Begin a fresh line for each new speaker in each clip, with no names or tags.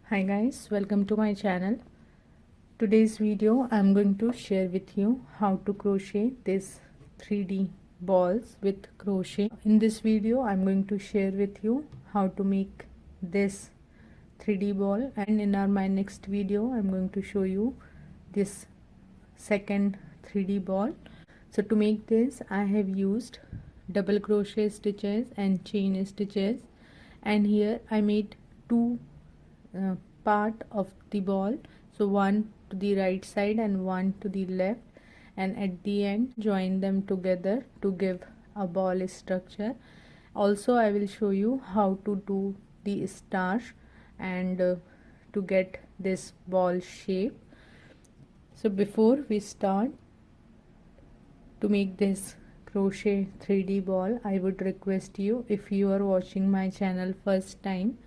Hi guys, welcome to my channel. Today's video I'm going to share with you how to crochet this 3D balls with crochet. In this video I'm going to share with you how to make this 3D ball, and in my next video I'm going to show you this second 3D ball. So to make this I have used double crochet stitches and chain stitches, and here I made two part of the ball, so one to the right side and one to the left, and at the end join them together to give a ball structure. Also I will show you how to do the starch and to get this ball shape. So before we start to make this crochet 3D ball, I would request you, if you are watching my channel first time,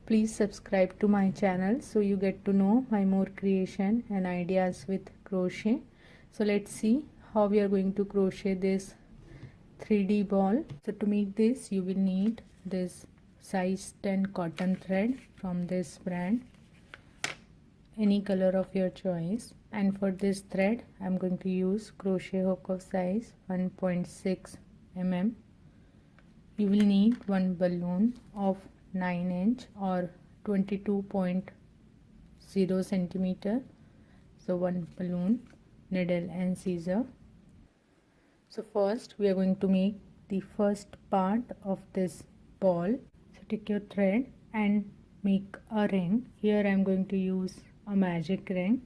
please subscribe to my channel so you get to know my more creation and ideas with crochet. So let's see how we are going to crochet this 3D ball. So to make this you will need this size 10 cotton thread from this brand, any color of your choice, and for this thread I'm going to use crochet hook of size 1.6 mm. You will need one balloon of 9" or 22.0 centimeter. So one balloon, needle and scissor. So first we are going to make the first part of this ball. So take your thread and make a ring. Here I am going to use a magic ring.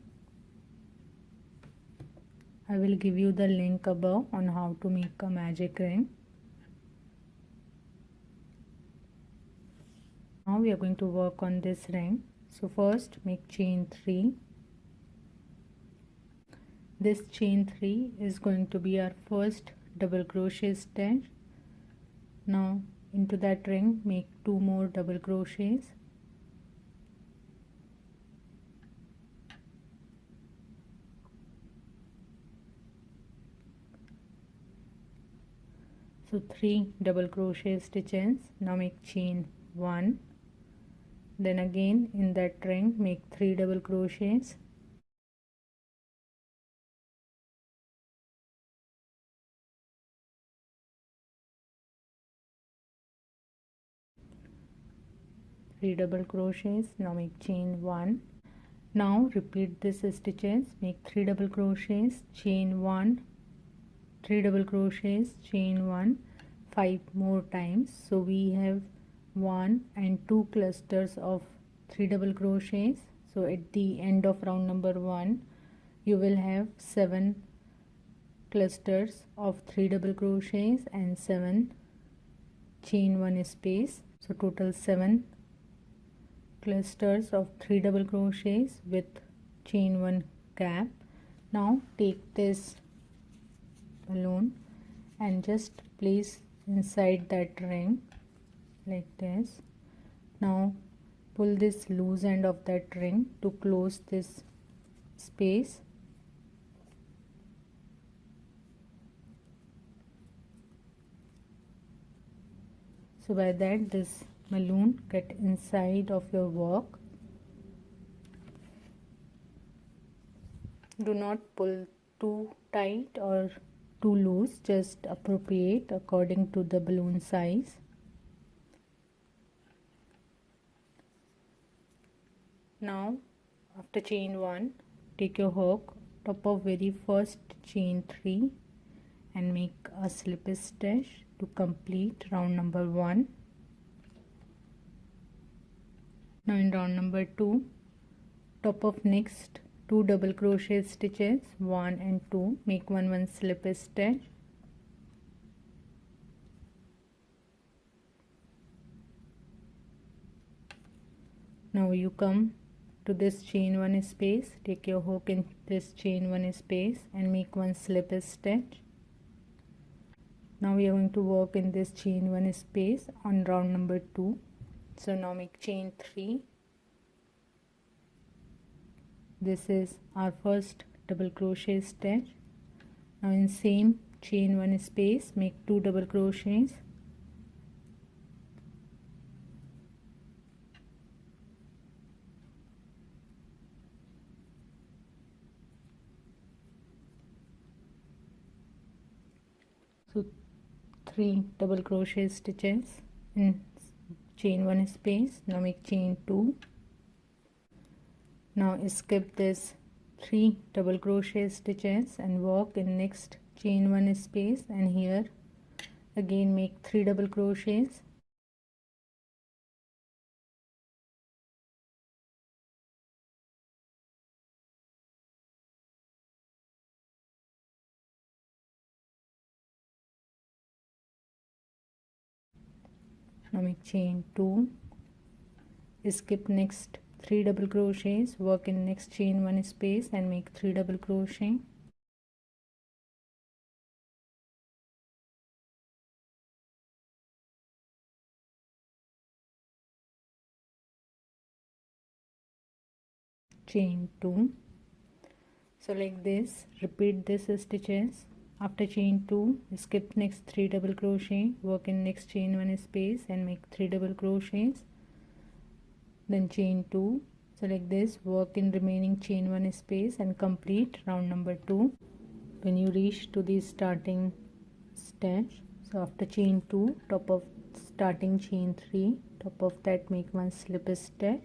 I will give you the link above on how to make a magic ring. Now we are going to work on this ring. So first make chain 3. This chain 3 is going to be our first double crochet stitch. Now into that ring make 2 more double crochets. So 3 double crochet stitches. Now make chain 1. Then again in that ring make 3 double crochets. Three double crochets. Now make chain 1. Now repeat this stitches. Make 3 double crochets, chain 1, 3 double crochets, chain 1, 5 more times. So we have 1 and 2 clusters of 3 double crochets. So at the end of round number 1 you will have 7 clusters of 3 double crochets and 7 chain 1 space. So total 7 clusters of 3 double crochets with chain 1 gap. Now take this balloon and just place inside that ring like this. Now pull this loose end of that ring to close this space. So by that this balloon get inside of your work. Do not pull too tight or too loose, just appropriate according to the balloon size. Now after chain 1 take your hook, top of very first chain 3 and make a slip stitch to complete round number 1. Now in round number 2, top of next 2 double crochet stitches, 1 and 2, make 1 slip stitch. Now you come to this chain 1 space, take your hook in this chain 1 space and make 1 slip stitch. Now we are going to work in this chain 1 space on round number 2. So now make chain 3. This is our first double crochet stitch. Now in same chain 1 space make 2 double crochets. So 3 double crochet stitches in chain 1 space. Now make chain 2. Now skip this 3 double crochet stitches and walk in next chain 1 space, and here again make 3 double crochets. Now make chain 2, skip next 3 double crochets, work in next chain 1 space and make 3 double crochet. Chain 2. So like this, repeat this stitches. After chain 2, skip next 3 double crochet, work in next chain 1 space and make 3 double crochets. Then chain 2. So like this, work in remaining chain 1 space and complete round number 2. When you reach to the starting stitch, so after chain 2, top of starting chain 3, top of that make 1 slip stitch.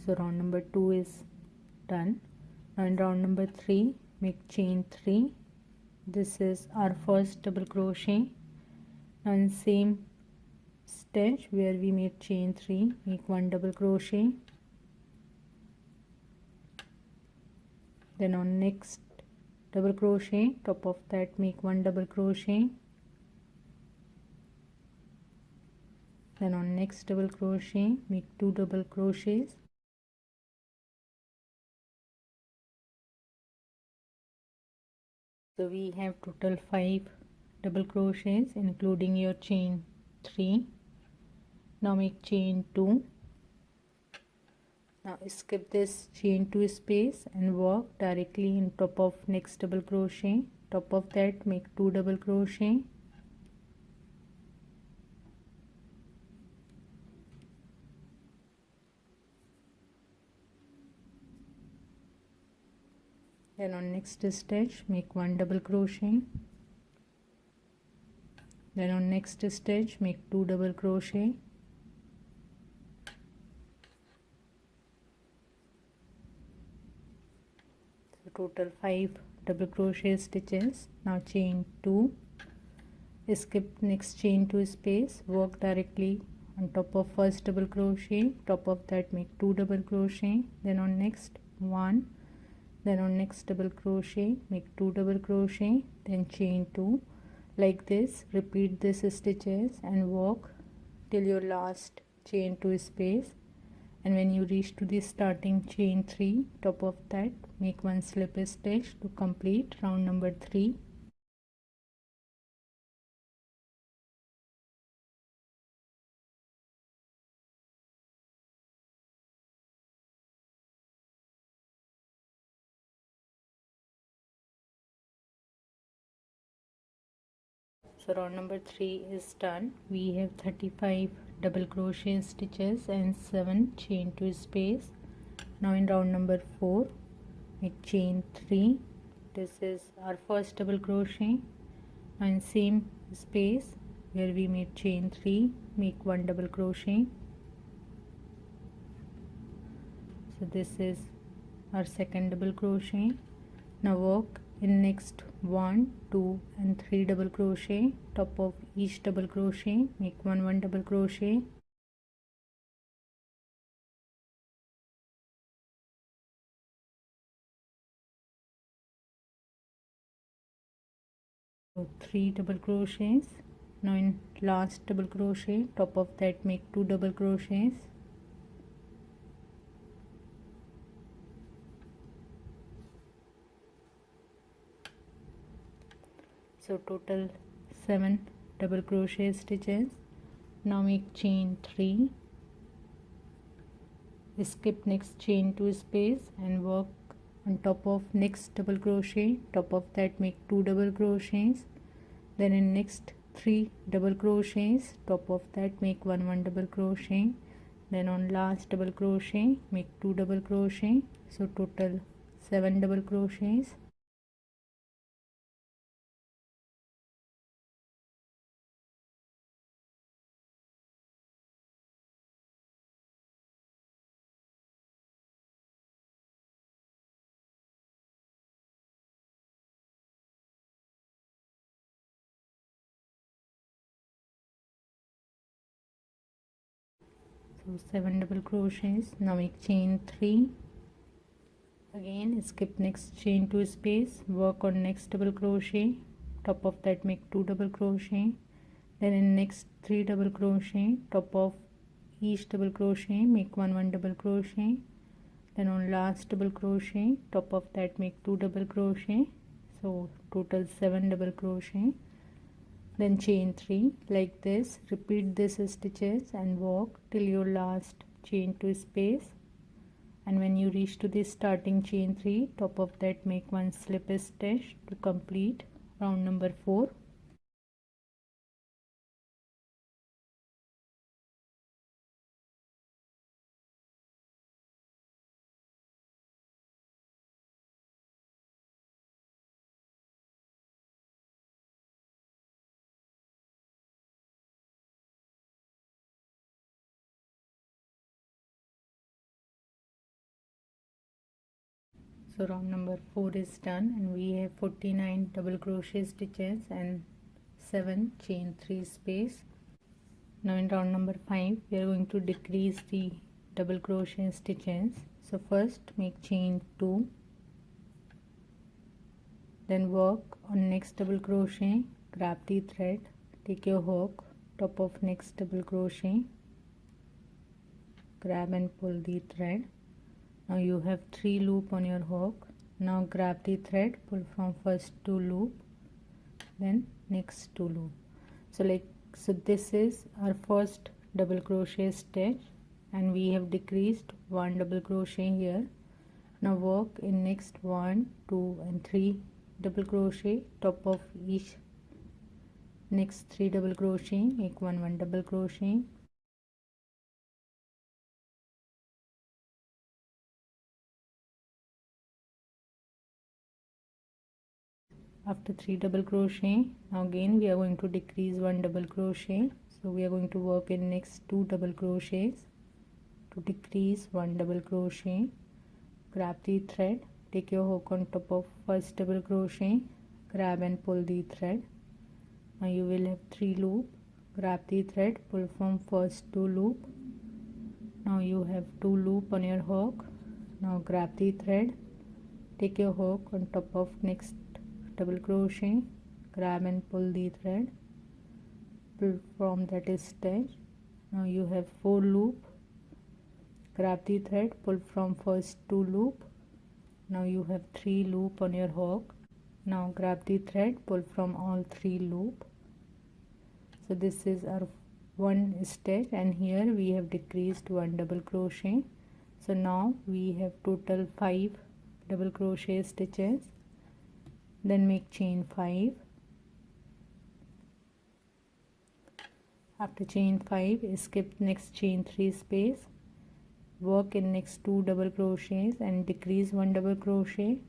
So round number 2 is done. Now in round number 3, make chain 3. This is our first double crochet. Now in same stitch where we made chain 3, make 1 double crochet. Then on next double crochet, top of that make 1 double crochet. Then on next double crochet, make 2 double crochets. So we have total 5 double crochets including your chain 3. Now make chain 2. Now skip this chain 2 space and work directly in top of next double crochet. Top of that make 2 double crochet. Then on next stitch make 1 double crochet. Then on next stitch make 2 double crochet. So total 5 double crochet stitches. Now chain 2, skip next chain 2 space, work directly on top of first double crochet. Top of that make 2 double crochet. Then on next 1, then on next double crochet make 2 double crochet, then chain 2. Like this, repeat this stitches and walk till your last chain 2 space, and when you reach to the starting chain 3, top of that make 1 slip stitch to complete round number 3. So round number 3 is done. We have 35 double crochet stitches and 7 chain 2 space. Now in round number 4, make chain 3. This is our first double crochet. Now in same space where we made chain 3, make 1 double crochet. So this is our second double crochet. Now work in next 1, 2 and 3 double crochet. Top of each double crochet make 1 double crochet. So 3 double crochets. Now in last double crochet, top of that make 2 double crochets. So total 7 double crochet stitches. Now make chain 3, skip next chain 2 space and work on top of next double crochet. Top of that make 2 double crochets. Then in next 3 double crochets, top of that make 1 double crochet. Then on last double crochet make 2 double crochet. So total 7 double crochets. So 7 double crochets. Now make chain 3. Again skip next chain 2 space, work on next double crochet, top of that make 2 double crochet, then in next 3 double crochet, top of each double crochet make 1 double crochet, then on last double crochet, top of that make 2 double crochet, so total 7 double crochet, then chain 3. Like this repeat this stitches and walk till your last chain 2 space, and when you reach to this starting chain 3, top of that make 1 slip stitch to complete round number 4. So round number 4 is done, and we have 49 double crochet stitches and 7 chain 3 space. Now in round number 5 we are going to decrease the double crochet stitches. So first make chain 2, then work on next double crochet, grab the thread, take your hook, top of next double crochet, grab and pull the thread. Now you have 3 loop on your hook. Now grab the thread, pull from first 2 loop, then next 2 loop. So this is our first double crochet stitch, and we have decreased 1 double crochet here. Now work in next 1, 2 and 3 double crochet, top of each next 3 double crochet make 1 double crochet. After 3 double crochet, now again we are going to decrease 1 double crochet, so we are going to work in next 2 double crochets to decrease 1 double crochet. Grab the thread, take your hook on top of first double crochet, grab and pull the thread. Now you will have 3 loop, grab the thread, pull from first 2 loop. Now you have 2 loop on your hook. Now grab the thread, take your hook on top of next double crochet, grab and pull the thread, pull from that stitch. Now you have 4 loop, grab the thread, pull from first 2 loop. Now you have 3 loop on your hook. Now grab the thread, pull from all 3 loop. So this is our 1 stitch, and here we have decreased 1 double crochet. So now we have total 5 double crochet stitches. Then make chain 5. After chain 5 skip next chain 3 space, work in next 2 double crochets and decrease 1 double crochet.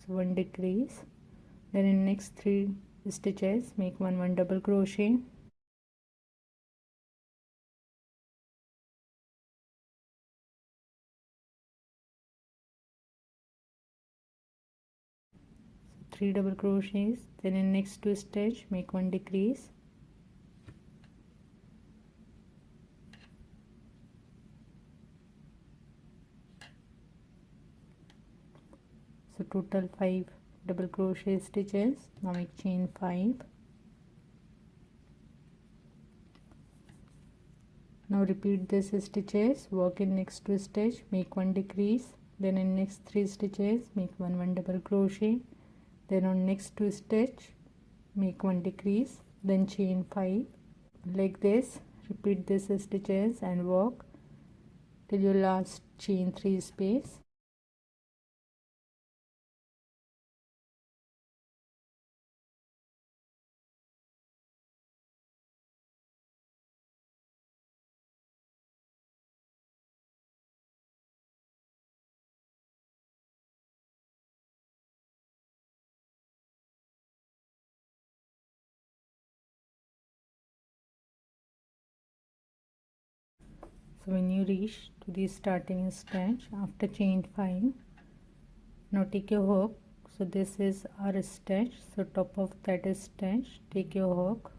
So 1 decrease, then in next 3 stitches make 1 double crochet. So 3 double crochets, then in next 2 stitch make 1 decrease. So total 5 double crochet stitches. Now make chain 5. Now repeat this stitches, work in next 2 stitch, make 1 decrease, then in next 3 stitches make 1 double crochet, then on next 2 stitch make 1 decrease, then chain 5. Like this repeat this stitches and work till your last chain 3 space. So when you reach to the starting stitch after chain 5, now take your hook. So this is our stitch, so top of that stitch take your hook,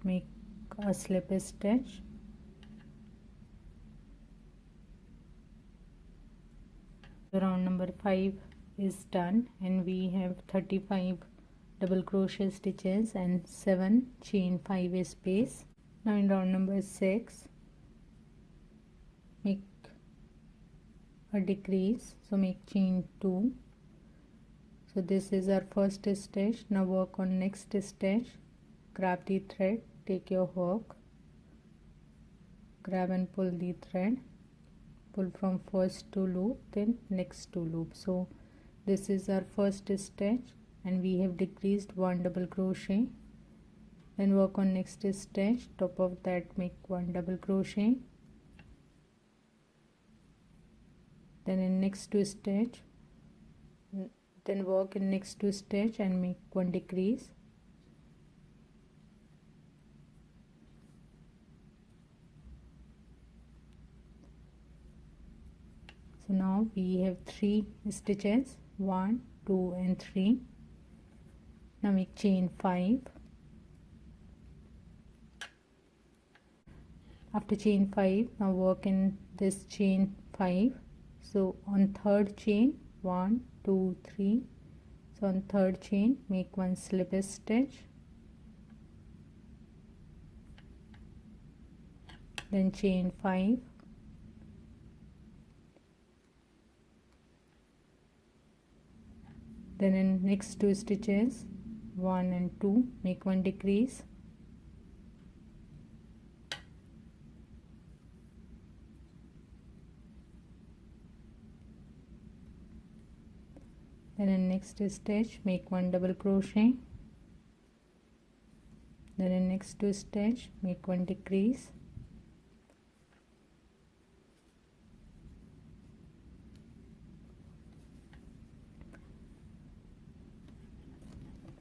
make a slip stitch, round number 5 is done and we have 35 double crochet stitches and 7 chain 5 space. Now in round number 6 make a decrease, so make chain 2. So this is our first stitch. Now work on next stitch, grab the thread, take your hook, grab and pull the thread, pull from first 2 loop then next 2 loop. So this is our first stitch and we have decreased 1 double crochet. Then work on next stitch, top of that make 1 double crochet, then in next 2 stitch, then work in next 2 stitch and make 1 decrease. So now we have 3 stitches, 1, 2 and 3. Now make chain 5. After chain 5, now work in this chain 5. So on third chain 1, 2, 3. So on third chain make 1 slip stitch, then chain 5, then in next 2 stitches 1 and 2 make 1 decrease, then in next stitch make 1 double crochet, then in next 2 stitch make 1 decrease,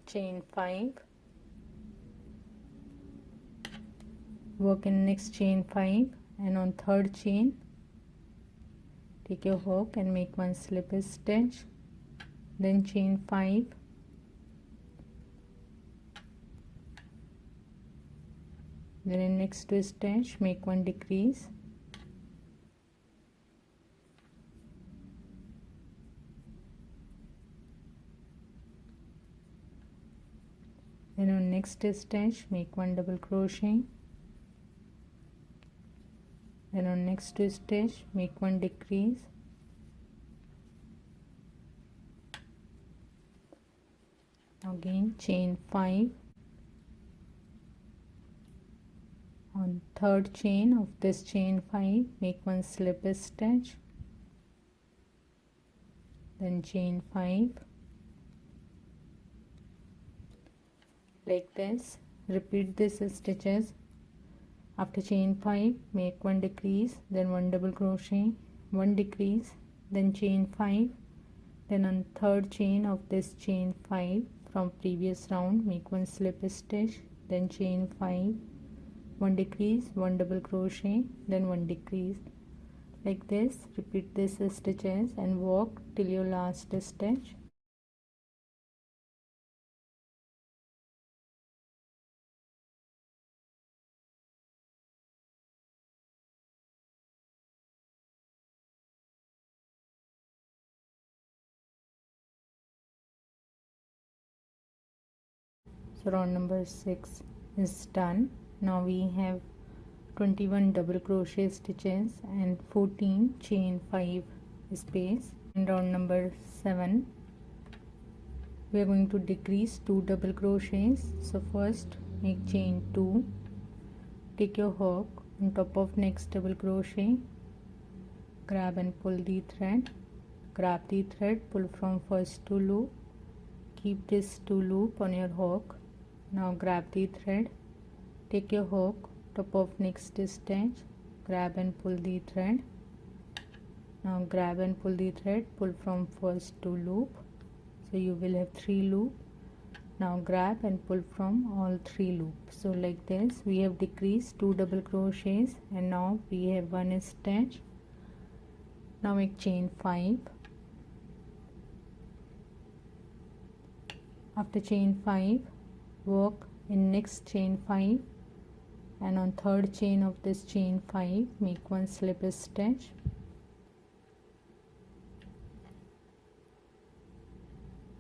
chain 5, work in next chain 5 and on third chain take your hook and make 1 slip stitch, then chain 5, then in next 2 stitch make 1 decrease, then on next stitch make 1 double crochet, then on next 2 stitch make 1 decrease, again chain 5, on third chain of this chain 5 make 1 slip stitch, then chain 5, like this. Repeat this stitches. After chain 5 make 1 decrease, then 1 double crochet, 1 decrease, then chain 5, then on third chain of this chain 5 from previous round make 1 slip stitch, then chain 5, 1 decrease, 1 double crochet, then 1 decrease. Like this, repeat this stitches and walk till your last stitch. So round number 6 is done. Now we have 21 double crochet stitches and 14 chain 5 space. In round number 7 we are going to decrease 2 double crochets. So first make chain 2, take your hook on top of next double crochet, grab and pull the thread, grab the thread, pull from first 2 loop, keep this 2 loop on your hook. Now grab the thread, take your hook, top of next stitch, grab and pull the thread. Now grab and pull the thread, pull from first 2 loop, so you will have 3 loop. Now grab and pull from all 3 loops. So like this we have decreased 2 double crochets and now we have 1 stitch. Now make chain 5. After chain 5, work in next chain 5 and on third chain of this chain 5 make 1 slip stitch.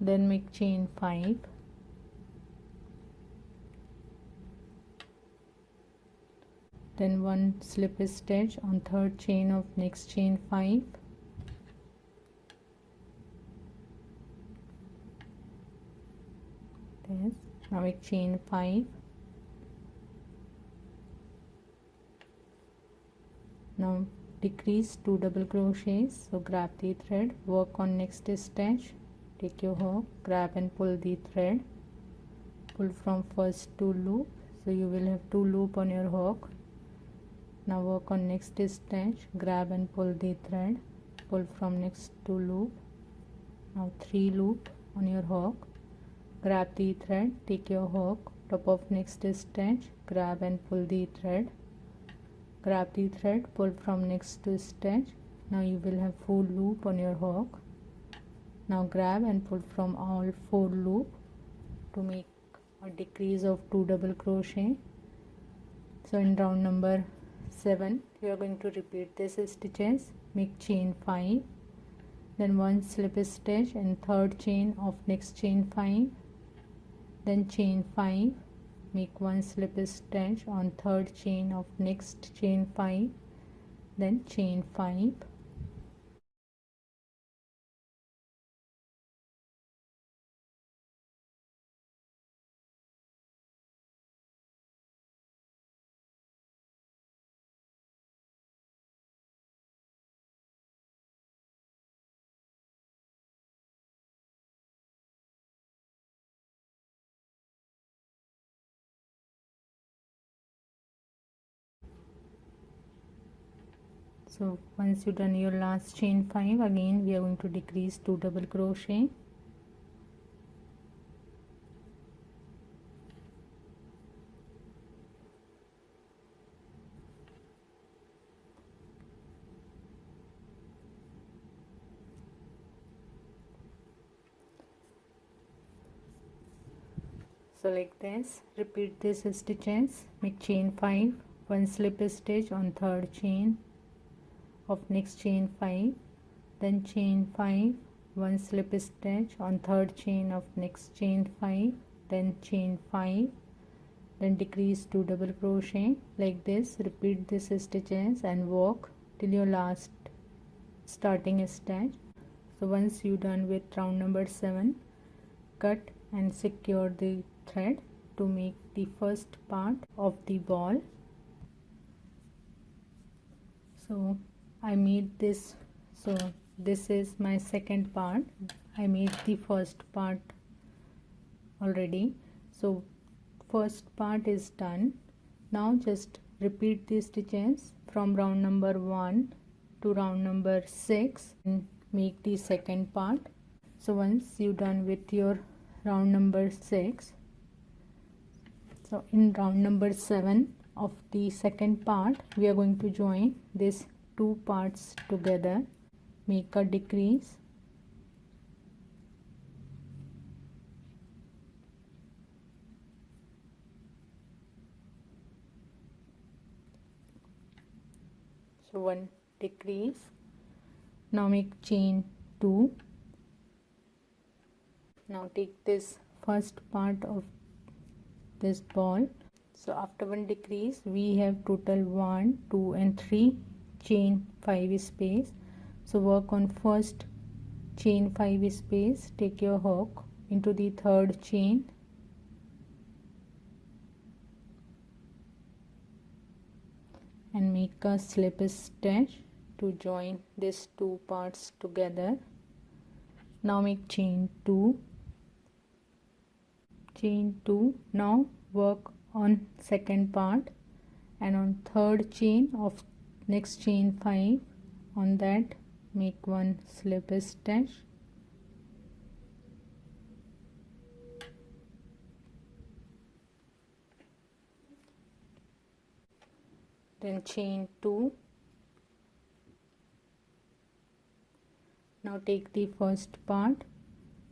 Then make chain 5. Then 1 slip stitch on third chain of next chain 5. This. Now make chain 5. Now decrease 2 double crochets. So grab the thread, work on next stitch, take your hook, grab and pull the thread, pull from first 2 loop. So you will have 2 loop on your hook. Now work on next stitch, grab and pull the thread, pull from next 2 loop. Now 3 loop on your hook, grab the thread, take your hook, top of next stitch, grab and pull the thread, grab the thread, pull from next stitch. Now you will have 4 loop on your hook. Now grab and pull from all 4 loop to make a decrease of 2 double crochet. So in round number 7 you are going to repeat this stitches. Make chain 5, then 1 slip stitch in third chain of next chain 5, then chain 5, make 1 slip stitch on third chain of next chain 5, then chain 5. So once you done your last chain 5, again we are going to decrease 2 double crochet. So like this, repeat this stitches. Make chain 5, 1 slip stitch on third chain of next chain 5, then chain 5, 1 slip stitch on third chain of next chain 5, then chain 5, then decrease 2 double crochet. Like this, repeat this stitches and work till your last starting stitch. So once you done with round number 7, cut and secure the thread to make the first part of the ball. So I made this, so this is my second part. I made the first part already, so first part is done. Now just repeat the stitches from round number 1 to round number 6 and make the second part. So once you done with your round number 6, so in round number 7 of the second part we are going to join these 2 parts together, make a decrease, so 1 decrease. Now make chain 2. Now take this first part of this ball. So after 1 decrease we have total 1, 2 and 3 chain 5 space. So work on first chain 5 space, take your hook into the third chain, and make a slip stitch to join these 2 parts together. Now make chain 2. Chain 2. Now work on second part and on third chain of next chain 5, on that make 1 slip stitch, then chain 2. Now take the first part.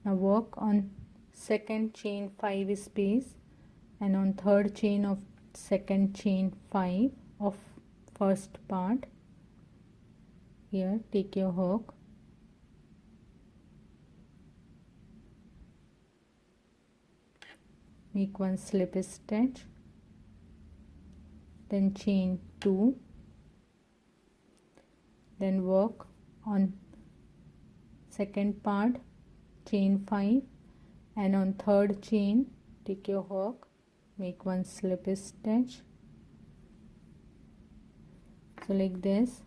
Now work on second chain 5 space and on third chain of second chain 5 of first part. Here take your hook, make one slip stitch, then chain 2, then work on second part chain 5 and on third chain take your hook, make one slip stitch. So like this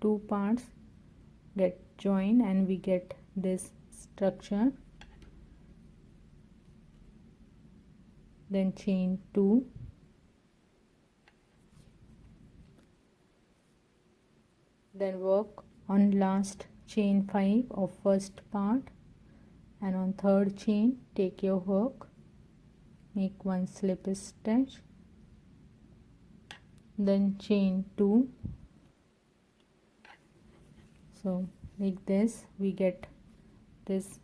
two parts get joined and we get this structure. Then chain 2, then work on last chain 5 of first part and on third chain take your hook, make one slip stitch, then chain 2. So like this we get this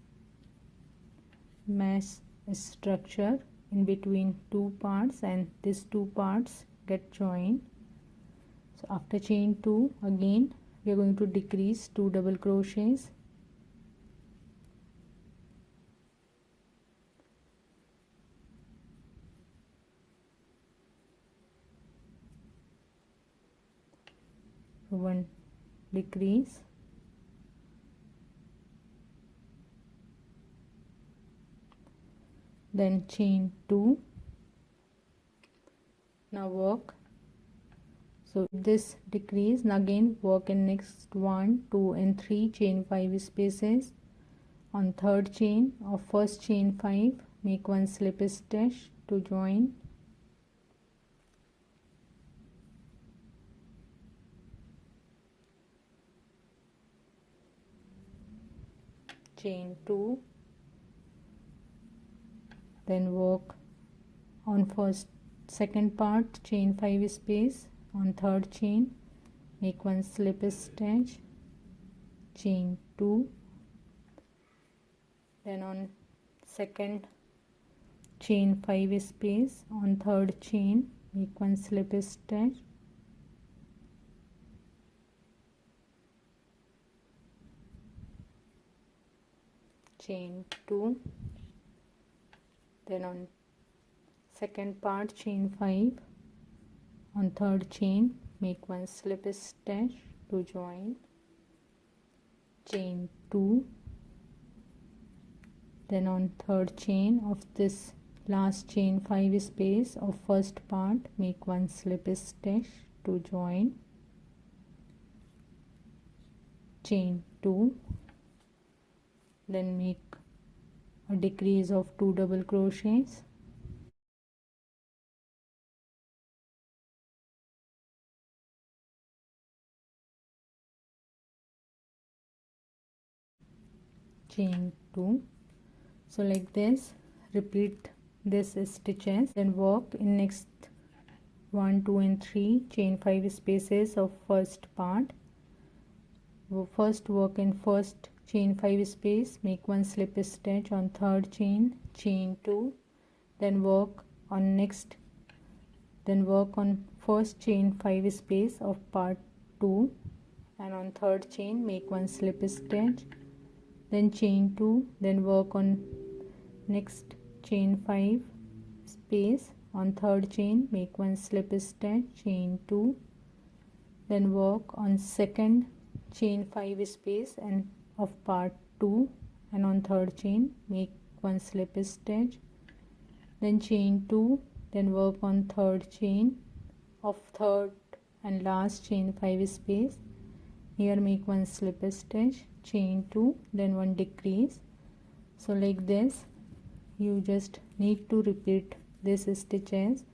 mesh structure in between two parts and these two parts get joined. So after chain 2 again we are going to decrease 2 double crochets. One decrease, then chain 2. Now work, so this decrease, now again work in next 1 2 and 3 chain 5 spaces. On third chain of first chain 5 make one slip stitch to join, chain 2, then work on second part chain 5 space. On third chain make one slip stitch, chain 2, then on second chain 5 space on third chain make one slip stitch, chain 2, then on second part chain 5 on third chain make one slip stitch to join, chain 2, then on third chain of this last chain 5 space of first part make one slip stitch to join, chain 2, then make a decrease of 2 double crochets, chain 2. So like this repeat this stitches, then work in next 1 2 and 3 chain 5 spaces of first part. First work in first chain 5 space, make one slip stitch on third chain, chain 2, then work on first chain 5 space of part 2 and on third chain make one slip stitch, then chain 2, then work on next chain 5 space on third chain make one slip stitch, chain 2, then work on second chain 5 space and of part 2 and on third chain make one slip stitch, then chain 2, then work on third chain of third and last chain 5 space, here make one slip stitch, chain 2, then one decrease. So like this you just need to repeat this stitches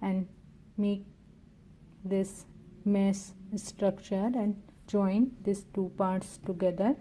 and make this mesh structure and join these two parts together.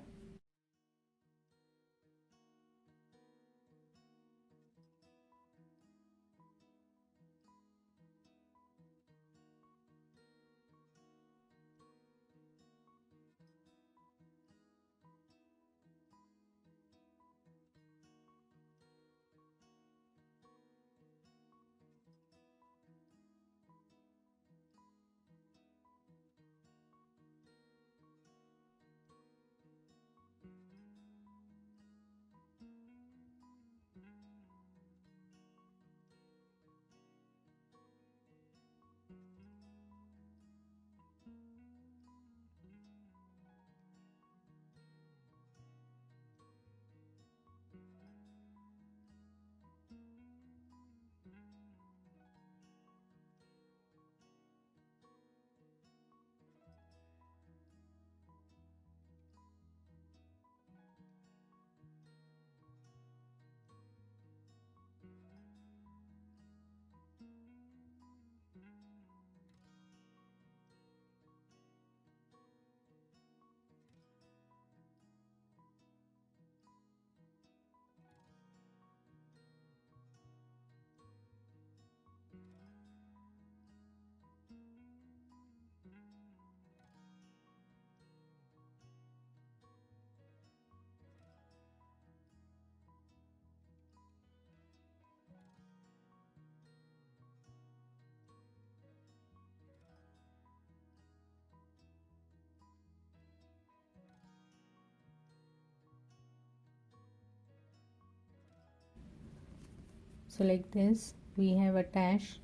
So like this we have attached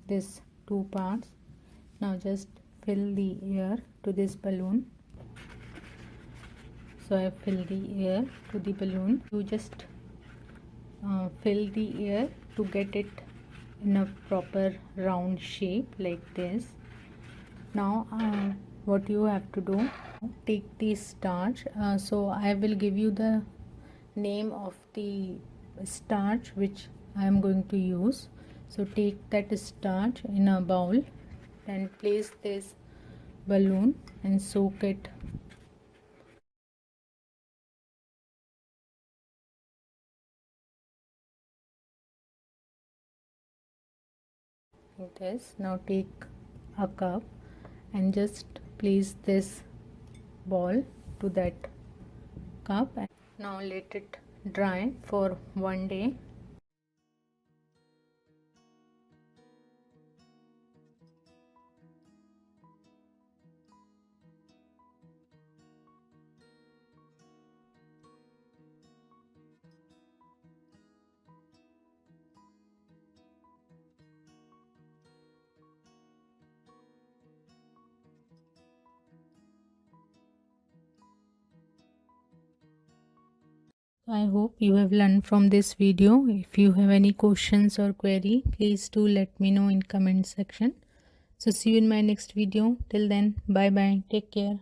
this two parts. Now just fill the air to this balloon. So I fill the air to the balloon. You just fill the air to get it in a proper round shape like this. Now what you have to do, take the starch. So I will give you the name of the starch which I am going to use. So take that starch in a bowl and place this balloon and soak it like this. Now take a cup and just place this ball to that cup, and now let it dry for 1 day. I hope you have learned from this video. If you have any questions or query, please do let me know in comment section. So see you in my next video. Till then, bye bye. Take care.